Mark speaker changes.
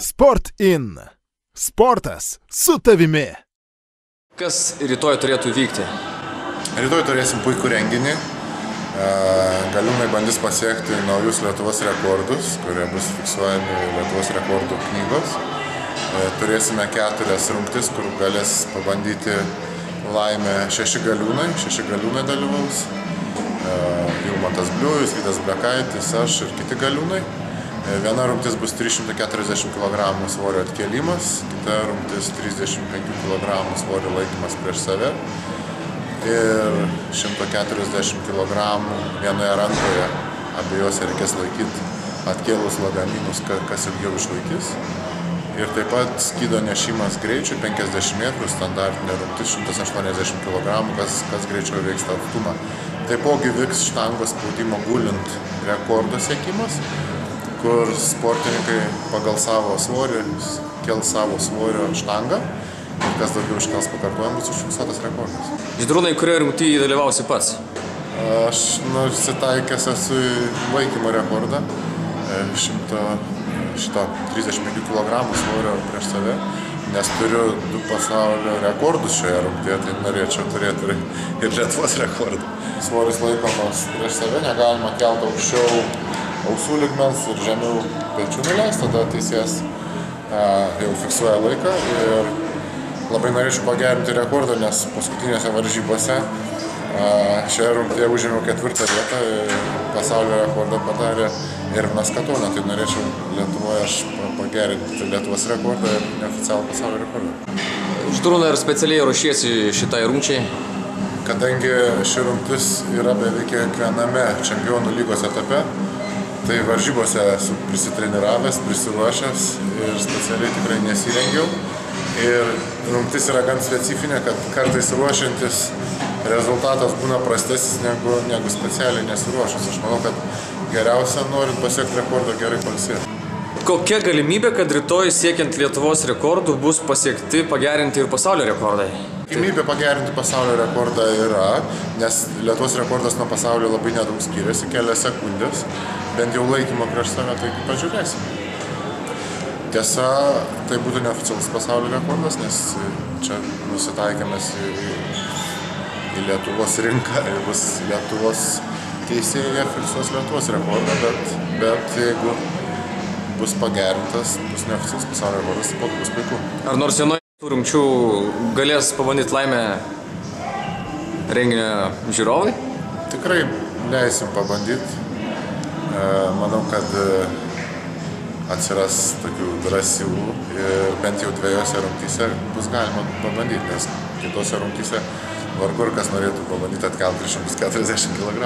Speaker 1: Sport-in. Sportas su tavimi.
Speaker 2: Kas rytoj turėtų vykti?
Speaker 3: Rytoj turėsim puikų renginį. Galiūnai bandys pasiekti naujus Lietuvos rekordus, kurie bus fiksuojami Lietuvos rekordų knygos. Turėsime 4 rungtis, kur galės pabandyti laimę 6 galiūnai dalyvaus. Ilmantas Bliujus, Vydas Blekaitis, aš ir kiti galiūnai. Viena rungtis bus 340 kg svorio atkėlimas, kita rungtis 35 kg svorio laikymas prieš save ir 140 kg vienoje rankoje, abiejose reikės laikyti atkėlus lagaminus, kas ilgiau išlaikys. Ir taip pat skydo nešimas greičiu 50 metrų, standartinė rungtis 180 kg, kas greičiau veiks tą atstumą. Taipogi vyks štangos spaudimo gulint rekordo siekimas, kur sportininkai pagal savo svorį kels savo svorio štangą ir kas daugiau iškels pakartojimą, bus užfiksuotas rekordas.
Speaker 2: Žydrūnai, kurioje rungtyje dalyvausi pats?
Speaker 3: Aš nusitaikęs esu į laikymo rekordą 135 kg svorio prieš save, nes turiu 2 pasaulio rekordus šioje rungtyje, tai norėčiau turėti ir Lietuvos rekordą. Svoris laikomas prieš save, negalima kelti aukščiau ausų lygmens ir žemiau pečių nuleis, tada teisėjas jau fiksuoja laiką ir labai norėčiau pagerinti rekordą, nes paskutinėse varžybose šioje rungtyje užėmiau 4 vietą ir pasaulio rekordą padarė Irvinas Katona, tai norėčiau Lietuvoje aš pagerinti Lietuvos rekordą ir neoficialų pasaulio rekordą.
Speaker 2: Žydrūnai, ar specialiai ruošiesi šitai rungčiai?
Speaker 3: Kadangi ši rungtis yra beveik kiekviename čempionų lygos etape, tai varžybose esu prisitreniravęs, prisiruošęs ir specialiai tikrai nesirengiau. Ir rungtis yra gan specifinė, kad kartais ruošiantis rezultatas būna prastesnis negu specialiai nesiruošęs. Aš manau, kad geriausia, norint pasiekti rekordą, gerai pailsėti.
Speaker 2: Kokia galimybė, kad rytoj siekiant Lietuvos rekordų bus pasiekti pagerinti ir pasaulio rekordai?
Speaker 3: Galimybė pagerinti pasaulio rekordą yra, nes Lietuvos rekordas nuo pasaulio labai nedaug skiriasi, kelias sekundės, bent jau laikymo prieš save, tai pažiūrėsim. Tiesa, tai būtų neoficialus pasaulio rekordas, nes čia nusitaikėmės į Lietuvos rinką ir bus Lietuvos teisėjai fiksuos Lietuvos rekordą, bet jeigu bus pagerintas, bus neoficialus pasaulio rekordas, tai bus puiku.
Speaker 2: Ar nors vienoje rungčių galės pabandyti laimę renginio žiūrovai?
Speaker 3: Tikrai leisim pabandyti. Manau, kad atsiras tokių drąsių ir bent jau 2 rungtyse bus galima pabandyti, nes kitose rungtyse vargu ar kas norėtų pabandyti atkelti 340 kg.